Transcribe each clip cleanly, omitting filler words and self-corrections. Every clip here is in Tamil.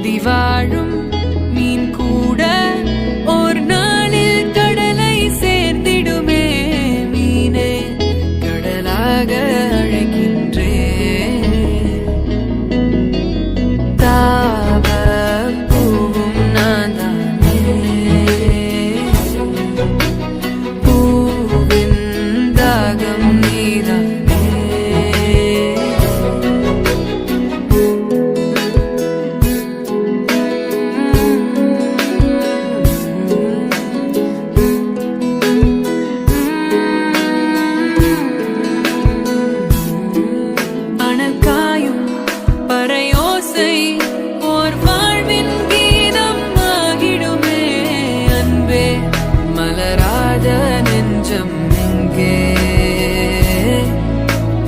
நதி வாழும் மீன் கூட ஒரு நாளில் கடலை சேர்ந்திடுமே. மீனே கடலாக அழைக்கின்றே. தாவ பூவும் நான் தானே, பூவின் தாகம் நீதானே.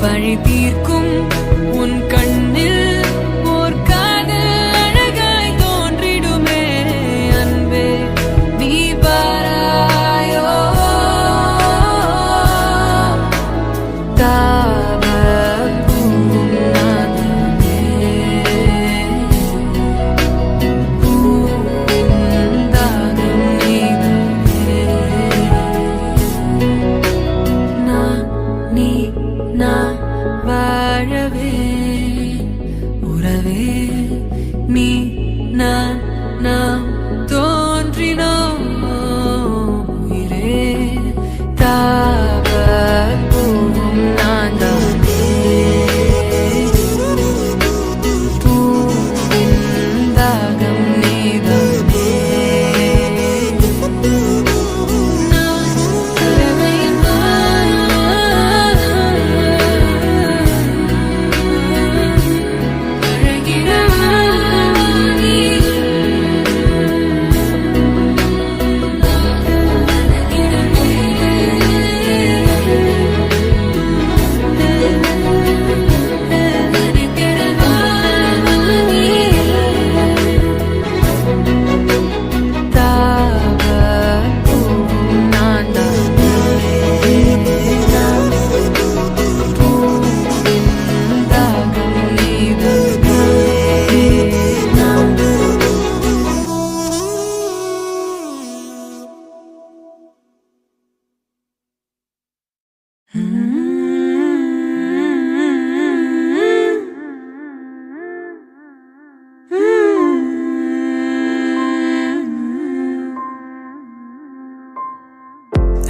பழி தீர்க்கும் உன் கண்ணில் ஓர் காதல் அழகாய் தோன்றிடுமே. அன்பே நீ பாராயோ. தாவ பூவும் நான் தானே, பூவின் தாகம் நீதானே. நான் நீ நான் வாழவே உறவே நீ நான் நாம் தோன்றினோம் உயிரே. தாவ பூவும் நான் தானே, பூவின் தாகம் நீதானே.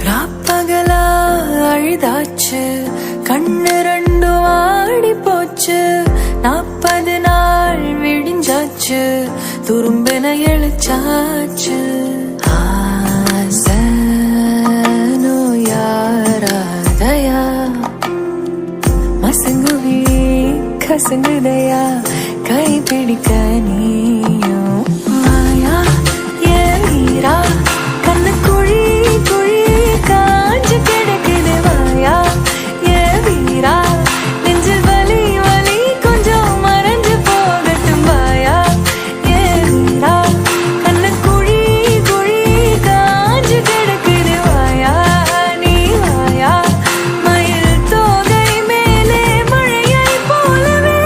ராப்பகலா அழுதாச்சு, கண்ணு ரெண்டும் ஆடி போச்சு. 40 நாள் விடிஞ்சாச்சு, துரும்பின எழுச்சாச்சு. ஆசனோ யாராதயா, மசங்குவி கசங்குதையா, கை பிடிக்க நீயும் மாயா. ஏரா கண்ணு குழி குழி காஞ்சு கிடக்குது வாயா. ஏ வீரா நெஞ்சில் வலி வலி கொஞ்சம் மறைஞ்சு போகட்டும் வாயா. ஏ வீரா கண்ணு குழி குழி காஞ்சு கிடக்குது வாயா. நீ வாயா மயில் தோகை மேலே மழையை போலவே.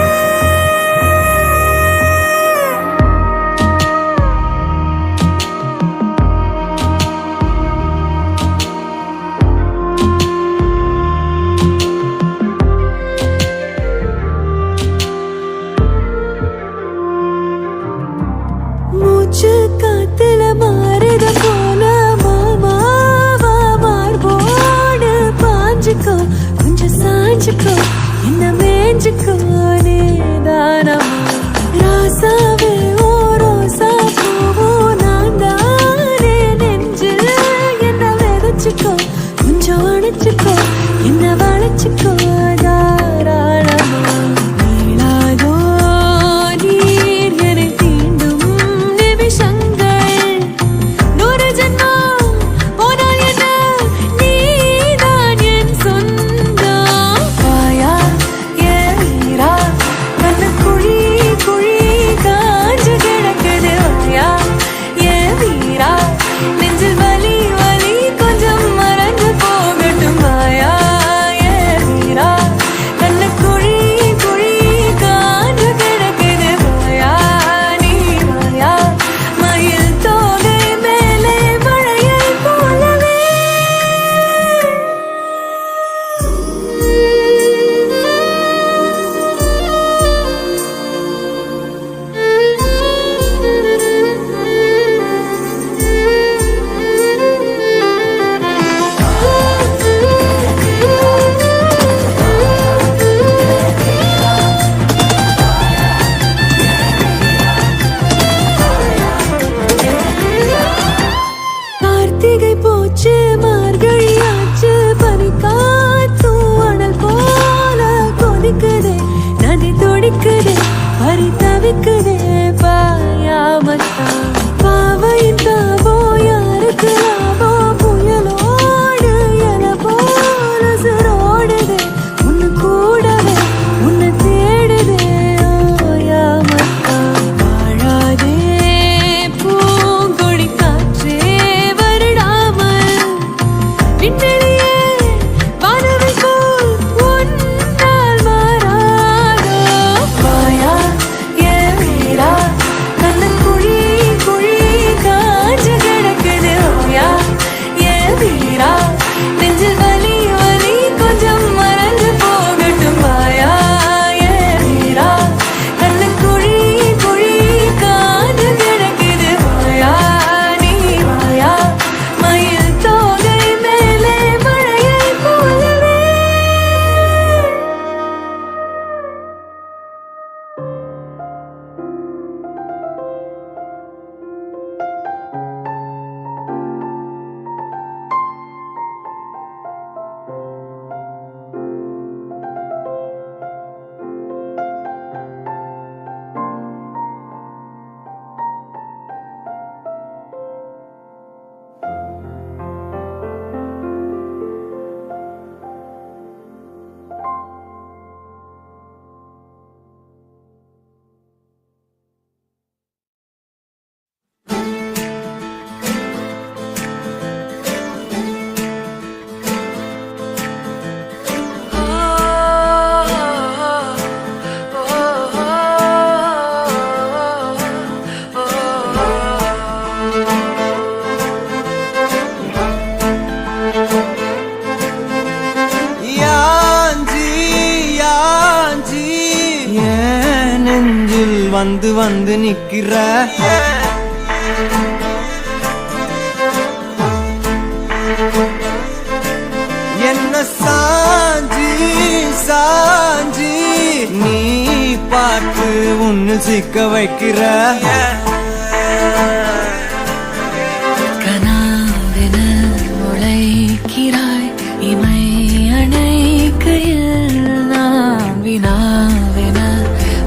மூச்சு காத்துல மாறுத போல மாமாவா மார்போடு பாஞ்சுக்கோ, கொஞ்சம் சாஞ்சுக்கோ, என்ன மேஞ்சுக்கோ நீதானமா. ராசாவே ஓ ரோசா பூவோ நான் தானே, நெஞ்சில் என்ன விதைச்சுக்கோ, கொஞ்சம் அணைச்சுக்கோ, என்ன வளைச்சுக்கோ தாராளமா. நீளாதோ நீர் என்னை தீண்டும் நிமிஷங்கள், 100 ஜென்மம் போனால் என்ன, நீதான் என் சொந்தம். வாயா ஏ வீரா வந்து வந்து நிக்கிற என்ன சாஞ்சி சாஞ்சி நீ பார்த்து உன்னு சிக்க வைக்கிற கனாவென உழைக்கிறாய் இமை அணைக்கையில் நான் வினாவென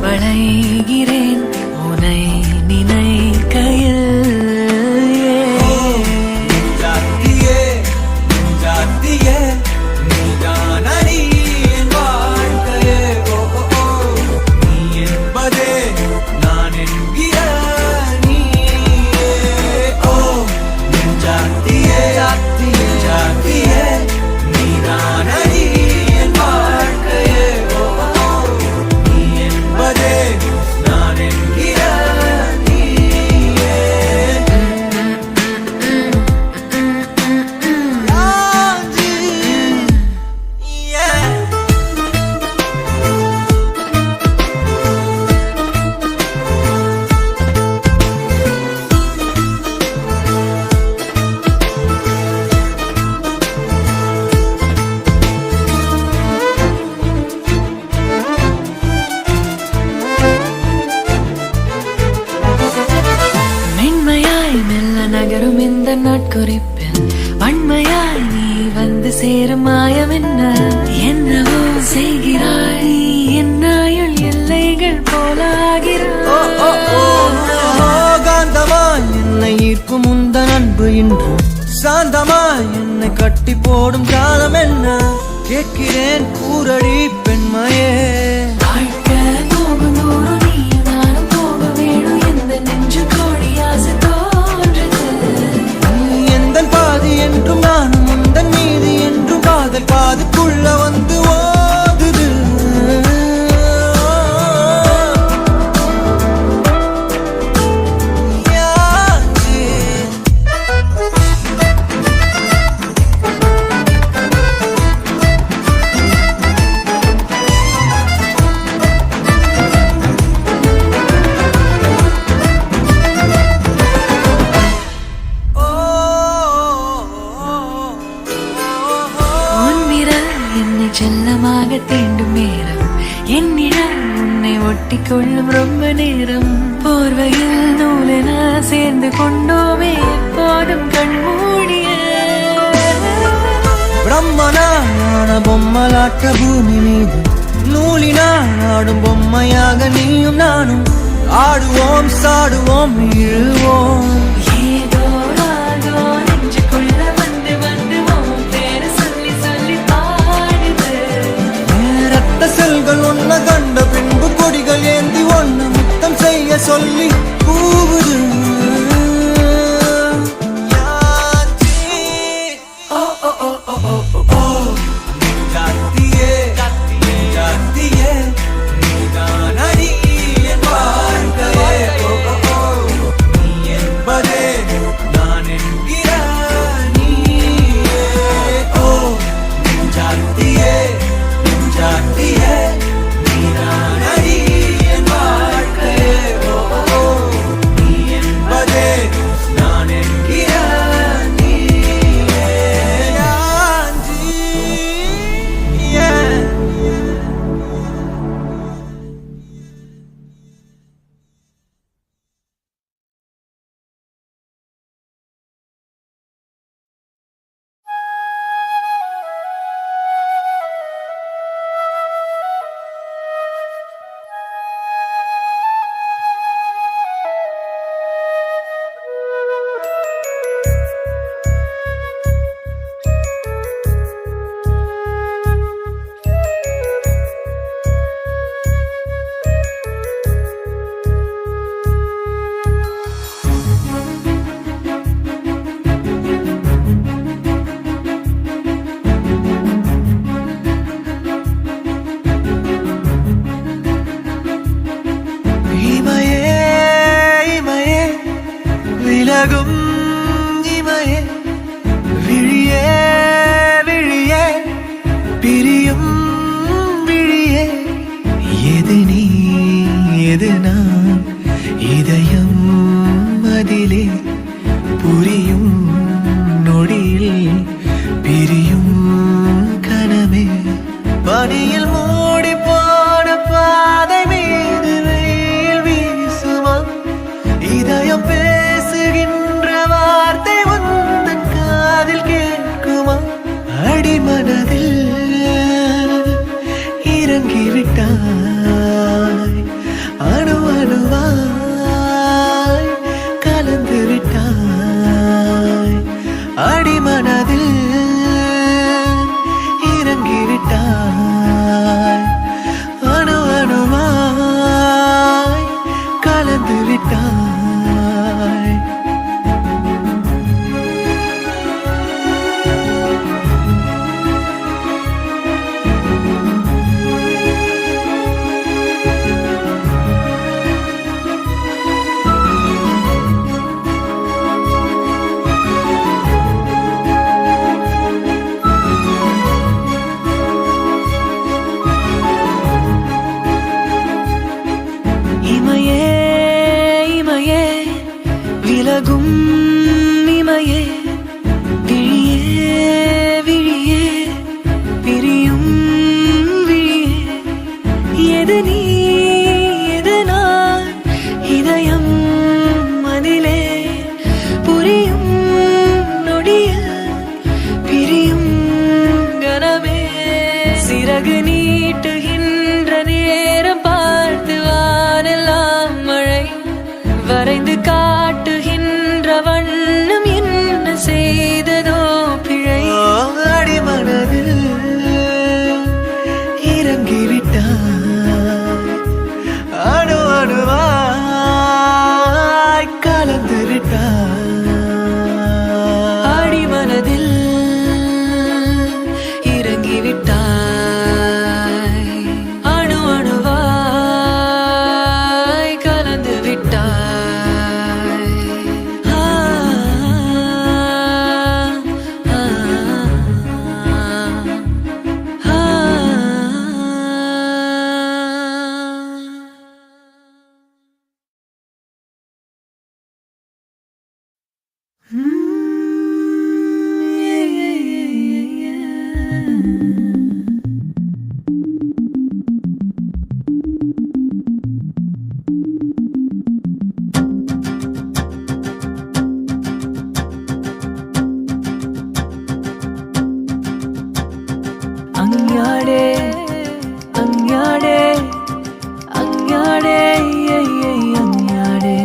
வளைகிறேன் உனை நினைக்கையில் நகரும் இந்த நாட்குறிப்பில் வன்மையாய் நீ வந்து சேரும் மாயம் என்ன என்னவோ செய்கிறாய் என்னாயுள் எல்லைகள் போலாகிறாய் காந்தமாய் என்னை ஈர்க்கும் உந்தன் அன்பு இன்று சாந்தமாய் என்னை கட்டி போடும் காலம் என்ன கேட்கிறேன் கூரடி பெண்மையே என்றும் நானும் உந்தன் மீது என்றும் காதல் பாதுக்குள்ள வந்து ஓதுது செல்லமாக தீண்டும் நேரம் என்னிடம் உன்னை ஒட்டி கொள்ளும் ரொம்ப நேரம் போர்வையில் நூலென சேர்ந்து கொண்டோமே எப்போதும் கண்மூடிய பிரம்மனான பொம்மலாட்ட பூமி மீது நூலினால் ஆடும் பொம்மையாக நீயும் நானும் ஆடுவோம் சாடுவோம் இழுவோம் ஏதோ ராகோ நெஞ்சுக்குள்ள வந்து வந்து பேரு சொல்லி சொல்லி செல்கள் ஒன்ன கண்ட பின்பு கொடிகள் ஏந்தி ஒன்ன முத்தம் செய்ய சொல்லி கூவுது இறங்கிவிட்டாய் அணு அணுவாய் கலந்து விட்டாய் அடிமனதில் இறங்கிவிட்டாய் அணு அணுவாய் கலந்து விட்டாய் விலகும் இமையே விழியே விழியே பிரியும் விழியே எது நீ எது நான் இதயம் மதிலே புரியும் நொடியில் பிரியும் கனமே சிறகு நீட்டுகின்ற நேரம் பார்த்து வானெல்லாம் மழை வரைந்து காட்டுகின்ற வண்ணம் என்ன செய்ததோ பிழை அடிமனதில் இறங்கிவிட்டாய் அணு அணுவாய் கலந்து விட்டாய் அடிமனதில் இறங்கிவிட்டாய் அணு அணுவாய் கலந்து விட்டாய் அஞ்ஞாடே அஞ்ஞாடே அஞ்ஞாடே அஞ்ஞாடே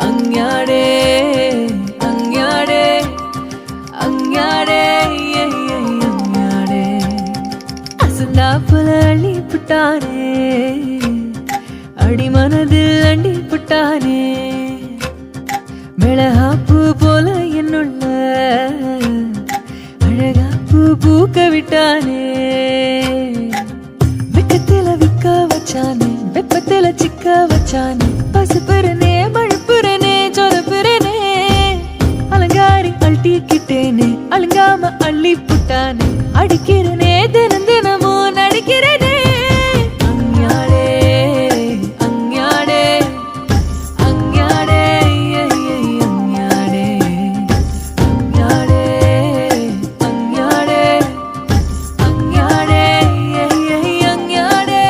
அஞ்ஞாடே அஞ்ஞாடே அஞ்ஞாடே அஞ்ஞாடே அசந்தா புல அள்ளி புட்டானே அடிமனதில் அண்டி புட்டானே மிளகாப்பு போல என்னுள்ள அழகாப்பு பூக்க விட்டானே வெக்கத்துல விக்க வச்சானே வெப்பத்துல சிக்க வச்சானே பசுப்புறனே மழுப்புறனே சொதப்புறனே அலங்காரி அழட்டிக்கிட்டேனே அலங்காம அள்ளி புட்டானே அடிக்கிறனே தினம் தினமும் நடிக்கிறனே அஞ்ஞாடே அஞ்ஞாடே அஞ்ஞாடே அஞ்ஞாடே அஞ்ஞாடே அஞ்ஞாடே அஞ்ஞாடே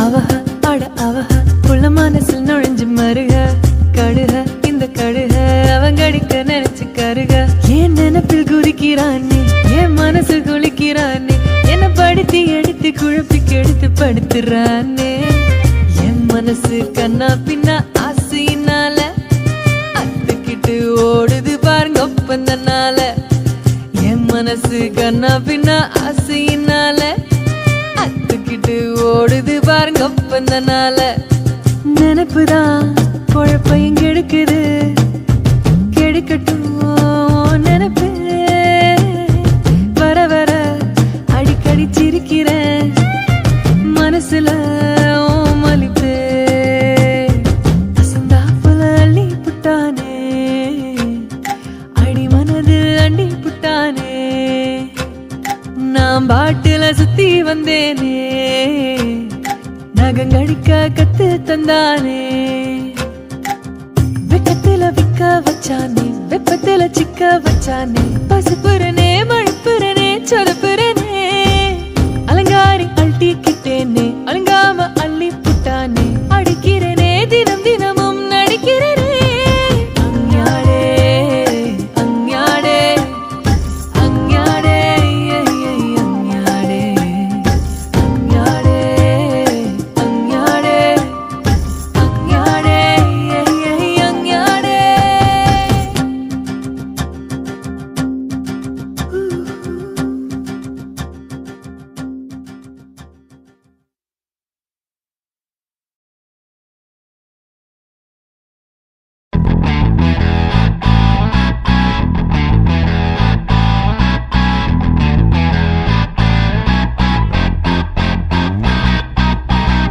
அவஹ அட அவஹ புள்ள மனசில் நுழைஞ்சு மருக கடுக இந்த கடுக அவங்கடிக்க நினைச்சு கருக என் நினைப்பில் குதிக்கிறானே என் மனசு குளிக்கிறானே என்ன படுத்தி எடுத்து குழப்பி கெடுத்து படுத்துறானே என் மனசு கண்ணா பின்னா ஆசையினால அத்துக்கிட்டு ஓடுது பாருங்க ஒப்பந்தனால என் மனசு கண்ணா பின்னா ஆசையினால அத்துக்கிட்டு ஓடுது பாருங்க ஒப்பந்தனால நினைப்புதான் குழப்பையும் கெடுக்குது கெடுக்கட்டும் நினைப்பு வர வர அடிக்கடி சிரிக்கிறேன் மனசுல மலிப்பு அசந்தா புல அள்ளி புட்டானே அடிமனது அண்டி புட்டானே நான் பாட்டுல சுத்தி வந்தேனே நகங்கடிக்க கத்து தந்தானே வச்சானே வெப்பத்துல சிக்க வச்சானே பசுப்புறனே மழைப்புறனே சொலப்புறனே அலங்காரி அள்ளிக்கிட்டேனே அலங்காம அள்ளி புட்டானே அடிக்கிறனே தினம் தினமும் நடிக்கிறனே அஞ்ஞாடே அஞ்ஞாடே அஞ்ஞாடே அஞ்ஞாடே அஞ்ஞாடே அஞ்ஞாடே அஞ்ஞாடே அஞ்ஞாடே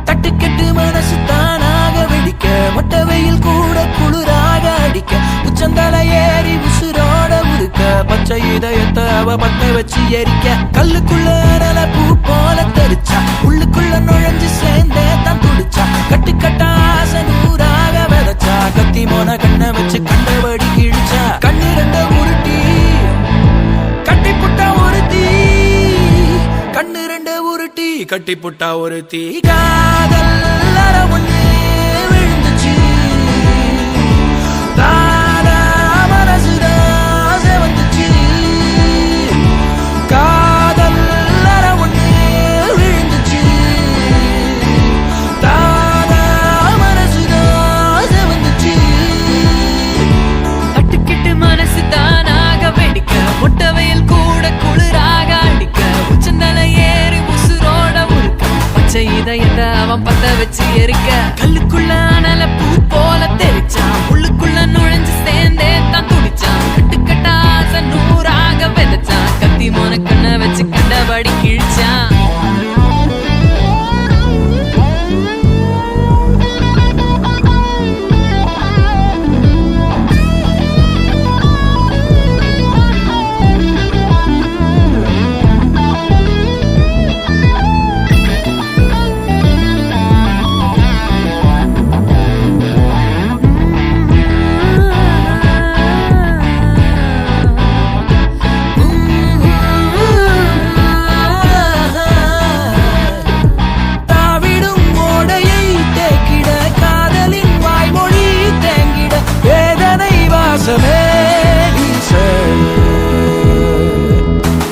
தட்டுக்கெட்டு மனசு தானாக வெடிக்க மொட்டை வெயில் கூட குளிராக அடிக்க உச்சந்தல ஏறி உசுரோட உருக்க பச்சை இதயத்தை அவ பத்த வச்சு எரிக்க கல்லுக்குள்ள அனல பூ போல தெரிச்சா உள்ளுக்குள்ள நுழைஞ்சு சேர்ந்தே தான் துடிச்சா கட்டுக்கட்டா ஆசை நூறாக விதைச்சா கத்தி மோன கண்ணை வச்சு கண்டபடி கிழிச்சா கண்ணு ரெண்ட உருட்டி கட்டி புட்டா ஒருத்தி கண்ணு ரெண்ட உருட்டி கட்டி புட்டா ஒருத்தி காதல் ஒண்ணு விழுந்துச்சு தானா மனசுதான் செவந்துச்சு காதல் ஒண்ணு விழுந்துச்சு தானா மனசுதான் செவந்துச்சு தட்டுக்கிட்டு மனசு தானாக வெடிக்க மொட்டை வெயில் கூட குளிராக அடிக்க உச்சந்தல ஏறி உசுரோட உருக்க பச்சை இதயத்தை அவன் பத்த வச்சு எரிக்க கல்லுக்குள்ள அனல பூ போல தெரிச்சான் உள்ளுக்குள்ள நுழைஞ்சு சேர்ந்தே தான் துடிச்சான் கட்டுக்கட்டா ஆசை நூறாக விதைச்சான் கத்தி மோன கண்ணை வச்சு கண்டபடி கிழிச்சான் தாவிடும் ஓடையை தேக்கிட காதலின் வாய்மொழி தேங்கிட வேதனை வாசமே வீச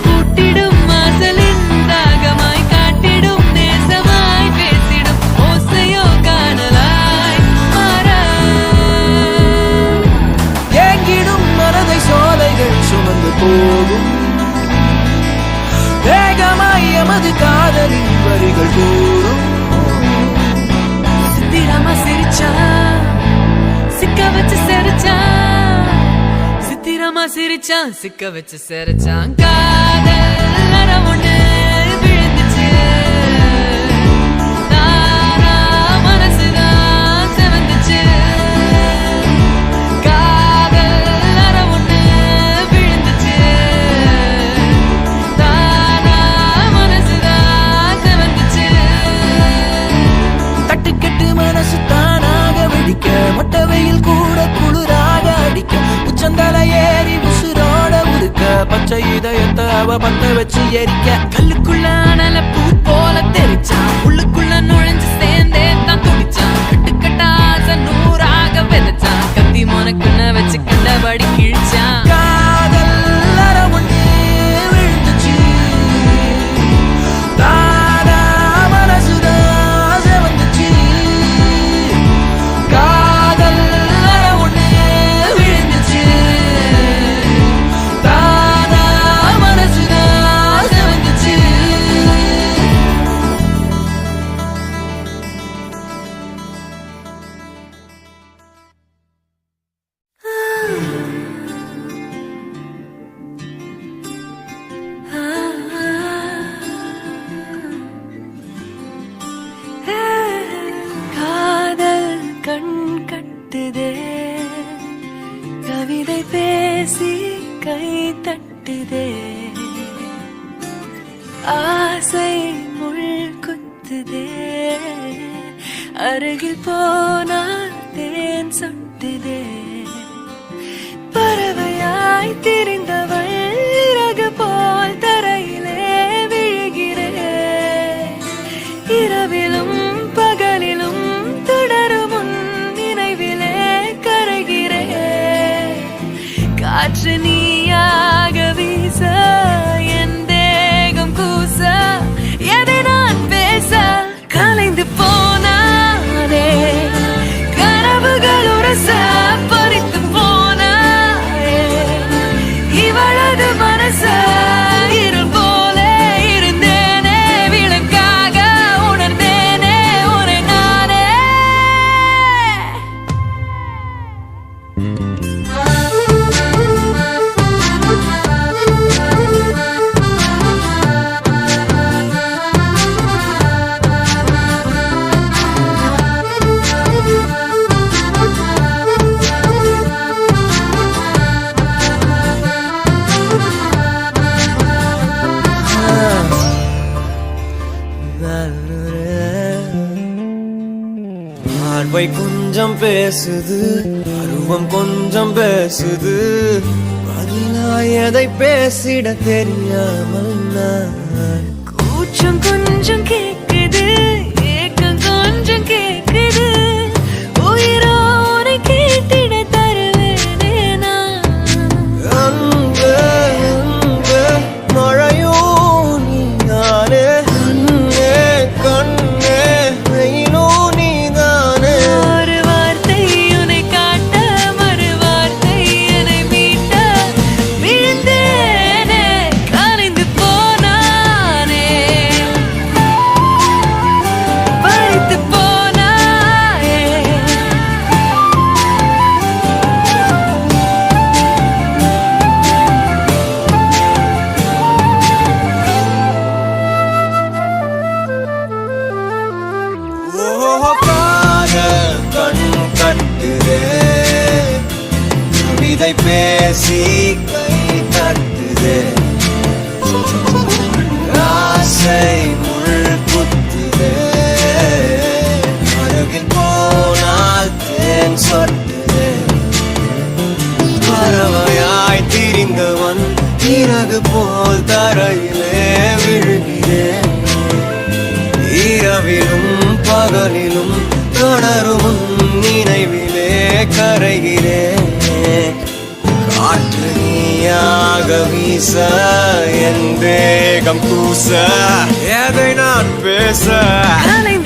கூட்டிடும் மாசலின் தாகமாய் காட்டிடும் நேசமாய் பேசிடும் ஓசையோ காணலாய் மாற ஏங்கிடும் மனதை சோலைகள் சுமந்து போகும் வேகமாய் எமது காதலின் வரிகள் கூறும் சித்திராமா சிரிச்சான் சிக்க வச்சு சிரிச்சான் சித்திராமா சிரிச்சான் சிக்க வச்சு சிரிச்சான் காதல் ஒண்ணு விழுந்துச்சு தானா மனசுதான் செவந்துச்சு காதல் ஒண்ணு விழுந்துச்சு தானா மனசுதான் செவந்துச்சு தட்டுக்கெட்டு மனசு தானாக வெடிக்க மொட்டை வெயில் கூட குளிராக அடிக்க உச்சந்தல ஏறி உசுரோட உருக்க பச்சை இதயத்தை அவ பத்த வச்சு எரிக்க கல்லுக்குள்ள அனல பூ போல தெரிச்சான் உள்ளுக்குள்ள நுழைஞ்சு சேர்ந்தே தான் துடிச்சான் கட்டுக்கட்டா ஆசை நூறாக விதைச்சான் கத்தி மோன கண்ணை வச்சு கண்டபடி கிழிச்சான் காதல் ஒண்ணு விழுந்துச்சு தானா மனசுதான் செவந்துச்சு காதல் ஒண்ணு விழுந்துச்சு தானா மனசுதான் செவந்துச்சு காதல் கண் கட்டுதே கவிதை பேசி கை தட்டுதே ஆசை முள் குத்துதே அருகில் போனால் தேன் சொட்டுதே திரிந்தவள் இறகு போல் தரையிலே விழுகிறேன். இரவிலும் பகலிலும் தொடரும் உன் நினைவிலே கரைகிறேன். காற்று நீயாக வீச என் தேகம் கூச எதை நான் பேச கலைந்து போனானே. கனவுகள் உரச பறித்து போனாயே. இவளது மனச இருள் போல இருந்தேனே. விளக்காக உணர்ந்தேனே உன்னை நானே. பார்வை கொஞ்சம் பேசுது, அருவம் கொஞ்சம் பேசுது. பதிலாய் எதை பேசிட தெரியாமல் நான் கூச்சம் கொஞ்சம் கேக்குது, ஏக்கம் கொஞ்சம் கேக்குது. உயிரோரை கேட்டிட தருவேனே நான். அன்பே அன்பே மழையோ நீதானே. கண்ணே கண்ணே வெயிலோ நீதானே. ஒரு வார்த்தை உன்னை காட்ட மறு வார்த்தை என்னை மீட்ட விழுந்தேனே. கலைந்து போனானே. பறித்து போனாயே. ஓ காதல் கண் கட்டுதே, கவிதை பேசி கை தட்டுதே. ஆசை முள் குத்துதே, அருகில் போனால் தேன் சொட்டுதே. பறவையாய் திரிந்தவன் இறகு போல் தரையிலே விழுகிறேன். இரவிலும் பகலிலும் தொடரும் உன் நினைவிலே கரைகிறேன். காற்று நீயாக வீச என் தேகம் கூச எதை நான் பேச கலைந்து